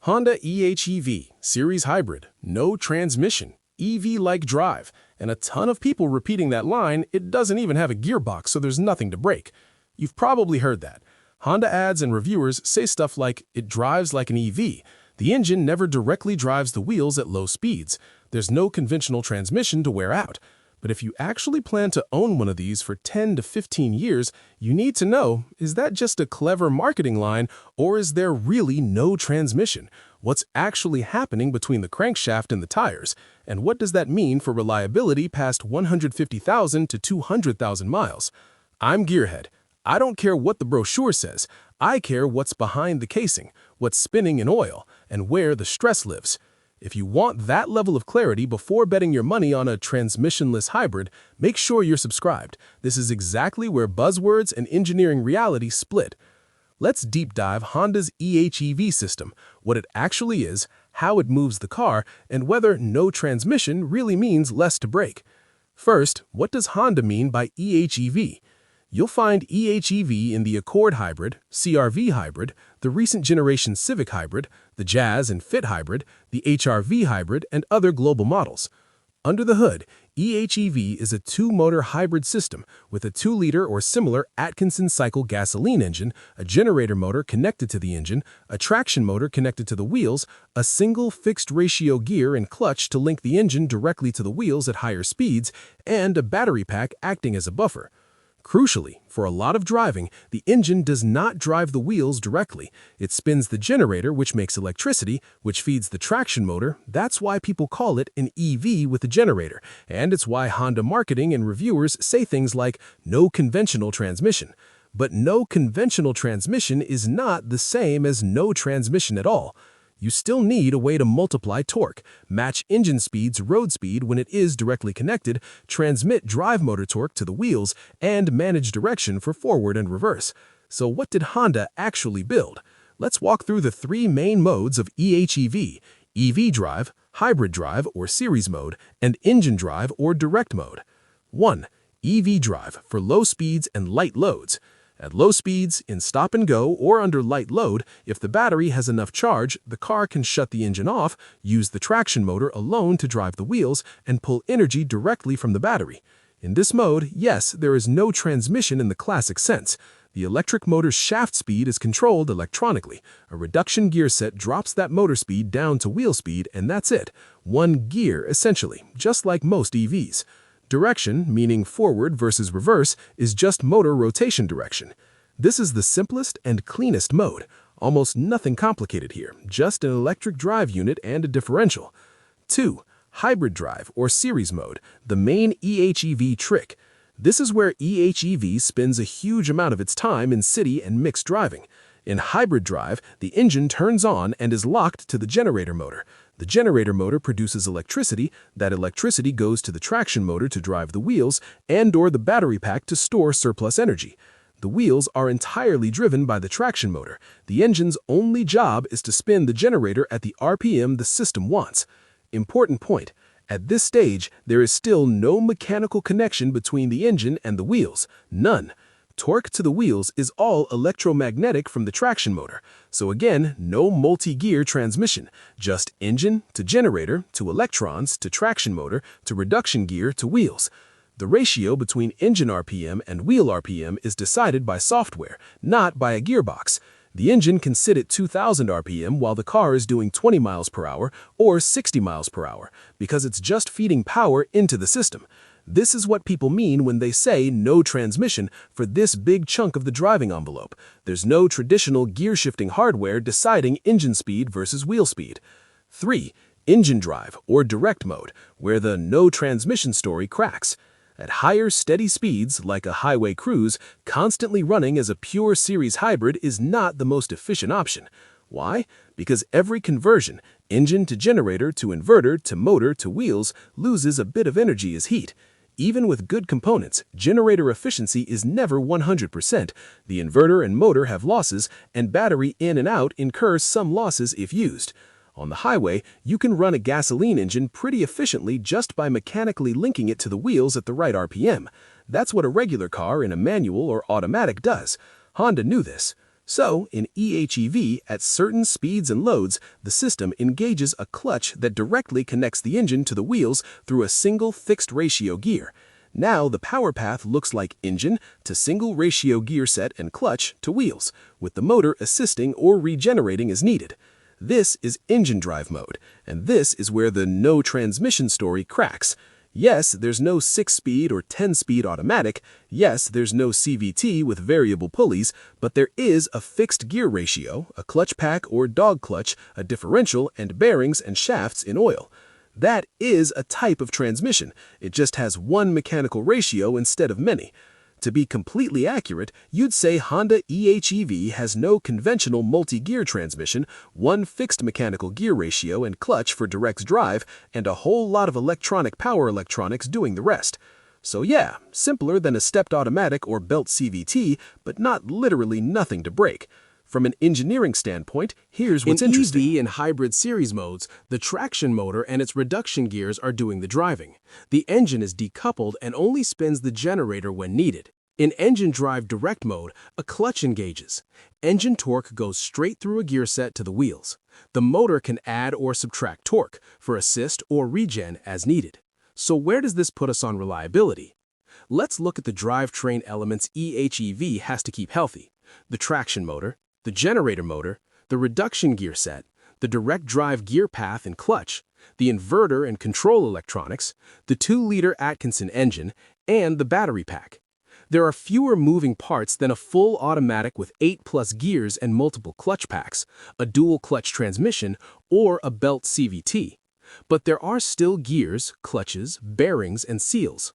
Honda eHEV, Series Hybrid, no transmission, EV-like drive, and a ton of people repeating that line. It doesn't even have a gearbox, so there's nothing to brake. You've probably heard that. Honda ads and reviewers say stuff like, it drives like an EV. The engine never directly drives the wheels at low speeds. There's no conventional transmission to wear out. But if you actually plan to own one of these for 10 to 15 years, you need to know, is that just a clever marketing line, or is there really no transmission? What's actually happening between the crankshaft and the tires? And what does that mean for reliability past 150,000 to 200,000 miles? I'm GearHead. I don't care what the brochure says. I care what's behind the casing, what's spinning in oil, and where the stress lives. If you want that level of clarity before betting your money on a transmissionless hybrid, make sure you're subscribed. This is exactly where buzzwords and engineering reality split. Let's deep dive Honda's eHEV system, what it actually is, how it moves the car, and whether no transmission really means less to brake. First, what does Honda mean by eHEV? You'll find eHEV in the Accord Hybrid, CR-V Hybrid, the recent generation Civic Hybrid, the Jazz and Fit Hybrid, the HR-V Hybrid, and other global models. Under the hood, eHEV is a two-motor hybrid system with a 2-liter or similar Atkinson-cycle gasoline engine, a generator motor connected to the engine, a traction motor connected to the wheels, a single fixed-ratio gear and clutch to link the engine directly to the wheels at higher speeds, and a battery pack acting as a buffer. Crucially, for a lot of driving, the engine does not drive the wheels directly. It spins the generator, which makes electricity, which feeds the traction motor. That's why people call it an EV with a generator, and it's why Honda marketing and reviewers say things like, no conventional transmission. But no conventional transmission is not the same as no transmission at all. You still need a way to multiply torque, match engine speed's road speed when it is directly connected, transmit drive motor torque to the wheels, and manage direction for forward and reverse. So what did Honda actually build? Let's walk through the 3 main modes of eHEV: EV drive, hybrid drive or series mode, and engine drive or direct mode. 1. EV drive for low speeds and light loads. At low speeds, in stop and go, or under light load, if the battery has enough charge, the car can shut the engine off, use the traction motor alone to drive the wheels, and pull energy directly from the battery. In this mode, yes, there is no transmission in the classic sense. The electric motor's shaft speed is controlled electronically. A reduction gear set drops that motor speed down to wheel speed, and that's it. One gear, essentially, just like most EVs. Direction, meaning forward versus reverse, is just motor rotation direction. This is the simplest and cleanest mode. Almost nothing complicated here, just an electric drive unit and a differential. 2. Hybrid drive or series mode, the main eHEV trick. This is where eHEV spends a huge amount of its time in city and mixed driving. In hybrid drive, the engine turns on and is locked to the generator motor. The generator motor produces electricity. That electricity goes to the traction motor to drive the wheels and/or the battery pack to store surplus energy. The wheels are entirely driven by the traction motor. The engine's only job is to spin the generator at the RPM the system wants. Important point. At this stage, there is still no mechanical connection between the engine and the wheels. None. Torque to the wheels is all electromagnetic from the traction motor. So again, no multi-gear transmission, just engine to generator to electrons to traction motor to reduction gear to wheels. The ratio between engine RPM and wheel RPM is decided by software, not by a gearbox. The engine can sit at 2,000 RPM while the car is doing 20 miles per hour or 60 miles per hour because it's just feeding power into the system. This is what people mean when they say no transmission for this big chunk of the driving envelope. There's no traditional gear-shifting hardware deciding engine speed versus wheel speed. 3. Engine drive or direct mode, where the no transmission story cracks. At higher steady speeds, like a highway cruise, constantly running as a pure series hybrid is not the most efficient option. Why? Because every conversion, engine to generator to inverter to motor to wheels, loses a bit of energy as heat. Even with good components, generator efficiency is never 100%. The inverter and motor have losses, and battery in and out incurs some losses if used. On the highway, you can run a gasoline engine pretty efficiently just by mechanically linking it to the wheels at the right RPM. That's what a regular car in a manual or automatic does. Honda knew this. So, in eHEV, at certain speeds and loads, the system engages a clutch that directly connects the engine to the wheels through a single fixed ratio gear. Now the power path looks like engine to single ratio gear set and clutch to wheels, with the motor assisting or regenerating as needed. This is engine drive mode, and this is where the no transmission story cracks. Yes, there's no 6-speed or 10-speed automatic. Yes, there's no CVT with variable pulleys, but there is a fixed gear ratio, a clutch pack or dog clutch, a differential, and bearings and shafts in oil. That is a type of transmission. It just has one mechanical ratio instead of many. To be completely accurate, you'd say Honda eHEV has no conventional multi-gear transmission, one fixed mechanical gear ratio and clutch for direct drive, and a whole lot of electronic power electronics doing the rest. So yeah, simpler than a stepped automatic or belt CVT, but not literally nothing to break. From an engineering standpoint, here's what's interesting. In EV and hybrid series modes, the traction motor and its reduction gears are doing the driving. The engine is decoupled and only spins the generator when needed. In engine drive direct mode, a clutch engages. Engine torque goes straight through a gear set to the wheels. The motor can add or subtract torque for assist or regen as needed. So where does this put us on reliability? Let's look at the drivetrain elements eHEV has to keep healthy: the traction motor, the generator motor, the reduction gear set, the direct drive gear path and clutch, the inverter and control electronics, the 2-liter Atkinson engine, and the battery pack. There are fewer moving parts than a full automatic with 8+ gears and multiple clutch packs, a dual clutch transmission, or a belt CVT. But there are still gears, clutches, bearings, and seals.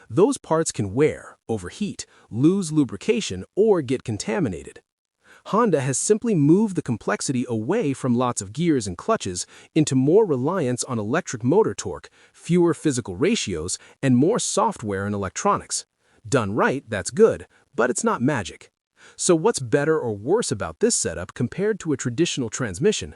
Those parts can wear, overheat, lose lubrication, or get contaminated. Honda has simply moved the complexity away from lots of gears and clutches into more reliance on electric motor torque, fewer physical ratios, and more software and electronics. Done right, that's good, but it's not magic. So what's better or worse about this setup compared to a traditional transmission?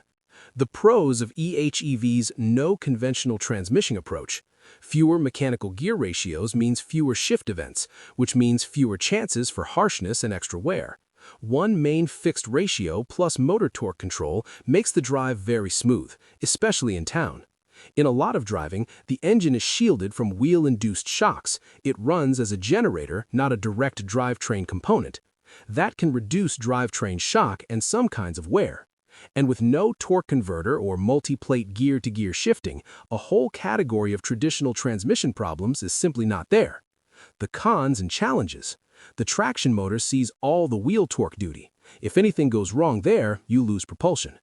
The pros of eHEV's no conventional transmission approach. Fewer mechanical gear ratios means fewer shift events, which means fewer chances for harshness and extra wear. One main fixed ratio plus motor torque control makes the drive very smooth, especially in town. In a lot of driving, the engine is shielded from wheel-induced shocks. It runs as a generator, not a direct drivetrain component. That can reduce drivetrain shock and some kinds of wear. And with no torque converter or multi-plate gear-to-gear shifting, a whole category of traditional transmission problems is simply not there. The cons and challenges. The traction motor sees all the wheel torque duty. If anything goes wrong there, you lose propulsion.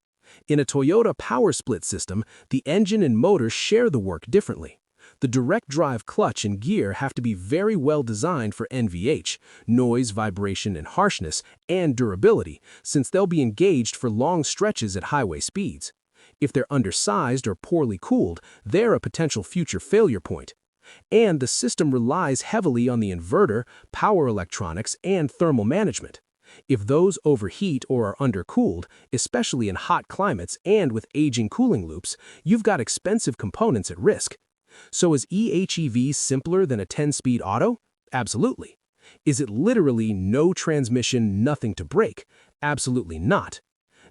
In a Toyota power split system, the engine and motor share the work differently. The direct drive clutch and gear have to be very well designed for NVH, noise, vibration, and harshness, and durability, since they'll be engaged for long stretches at highway speeds. If they're undersized or poorly cooled, they're a potential future failure point. And the system relies heavily on the inverter, power electronics, and thermal management. If those overheat or are undercooled, especially in hot climates and with aging cooling loops, you've got expensive components at risk. So is eHEV simpler than a 10-speed auto? Absolutely. Is it literally no transmission, nothing to break? Absolutely not.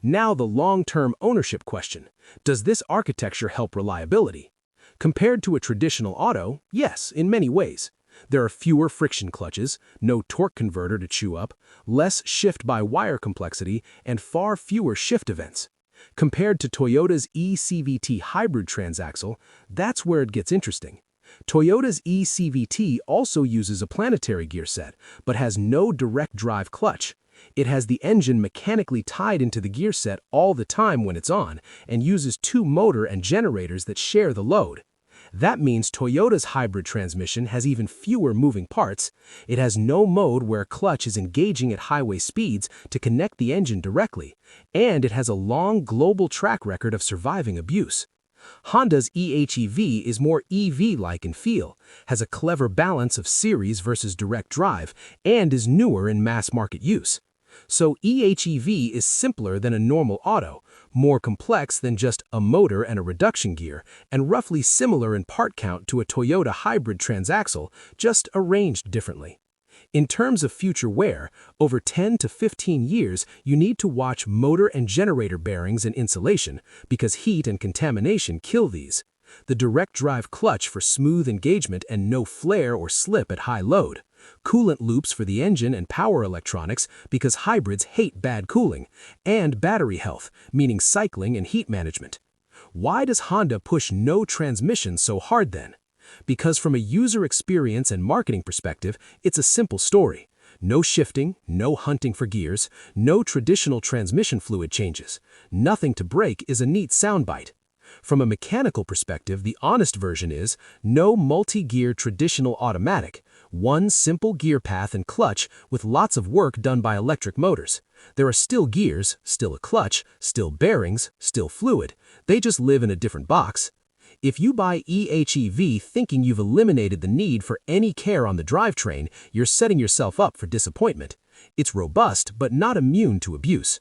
Now the long-term ownership question. Does this architecture help reliability? Compared to a traditional auto, yes, in many ways. There are fewer friction clutches, no torque converter to chew up, less shift-by-wire complexity, and far fewer shift events. Compared to Toyota's eCVT hybrid transaxle, that's where it gets interesting. Toyota's eCVT also uses a planetary gear set, but has no direct drive clutch. It has the engine mechanically tied into the gear set all the time when it's on, and uses 2 motor and generators that share the load. That means Toyota's hybrid transmission has even fewer moving parts. It has no mode where clutch is engaging at highway speeds to connect the engine directly, and it has a long global track record of surviving abuse. Honda's eHEV is more EV-like in feel, has a clever balance of series versus direct drive, and is newer in mass market use. So eHEV is simpler than a normal auto, more complex than just a motor and a reduction gear, and roughly similar in part count to a Toyota hybrid transaxle, just arranged differently. In terms of future wear, over 10 to 15 years, you need to watch motor and generator bearings and insulation because heat and contamination kill these. The direct drive clutch for smooth engagement and no flare or slip at high load. Coolant loops for the engine and power electronics because hybrids hate bad cooling. And battery health, meaning cycling and heat management. Why does Honda push no transmission so hard then? Because from a user experience and marketing perspective, it's a simple story. No shifting, no hunting for gears, no traditional transmission fluid changes. Nothing to break is a neat soundbite. From a mechanical perspective, the honest version is no multi-gear traditional automatic, one simple gear path and clutch with lots of work done by electric motors. There are still gears, still a clutch, still bearings, still fluid. They just live in a different box. If you buy eHEV thinking you've eliminated the need for any care on the drivetrain, you're setting yourself up for disappointment. It's robust, but not immune to abuse.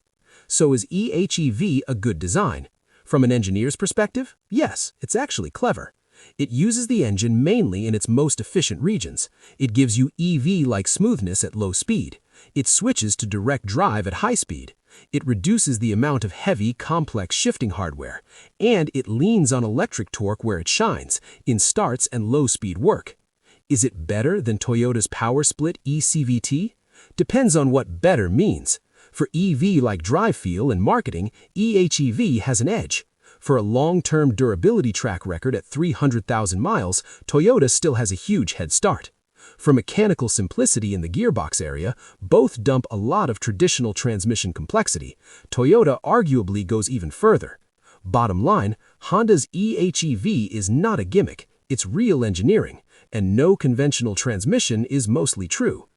So is eHEV a good design? From an engineer's perspective, yes, it's actually clever. It uses the engine mainly in its most efficient regions. It gives you EV-like smoothness at low speed. It switches to direct drive at high speed. It reduces the amount of heavy, complex shifting hardware. And it leans on electric torque where it shines, in starts and low-speed work. Is it better than Toyota's power split eCVT? Depends on what better means. For EV-like drive feel and marketing, eHEV has an edge. For a long-term durability track record at 300,000 miles, Toyota still has a huge head start. For mechanical simplicity in the gearbox area, both dump a lot of traditional transmission complexity. Toyota arguably goes even further. Bottom line, Honda's eHEV is not a gimmick, it's real engineering, and no conventional transmission is mostly true.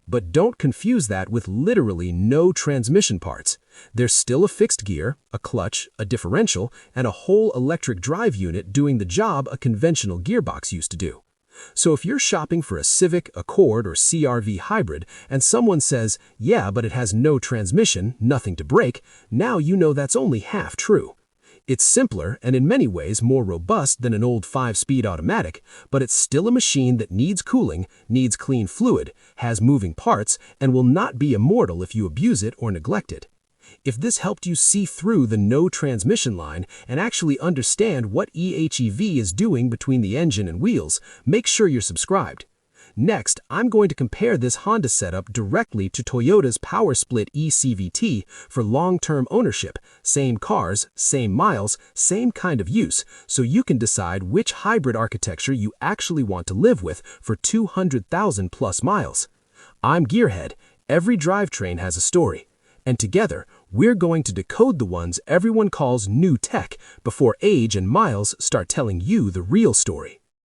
But don't confuse that with literally no transmission parts. There's still a fixed gear, a clutch, a differential, and a whole electric drive unit doing the job a conventional gearbox used to do. So if you're shopping for a Civic, Accord, or CR-V hybrid, and someone says, yeah, but it has no transmission, nothing to break, now you know that's only half true. It's simpler and in many ways more robust than an old 5-speed automatic, but it's still a machine that needs cooling, needs clean fluid, has moving parts, and will not be immortal if you abuse it or neglect it. If this helped you see through the no transmission line and actually understand what eHEV is doing between the engine and wheels, make sure you're subscribed. Next, I'm going to compare this Honda setup directly to Toyota's power split eCVT for long-term ownership, same cars, same miles, same kind of use, so you can decide which hybrid architecture you actually want to live with for 200,000 plus miles. I'm GearHead. Every drivetrain has a story. And together, we're going to decode the ones everyone calls new tech before age and miles start telling you the real story.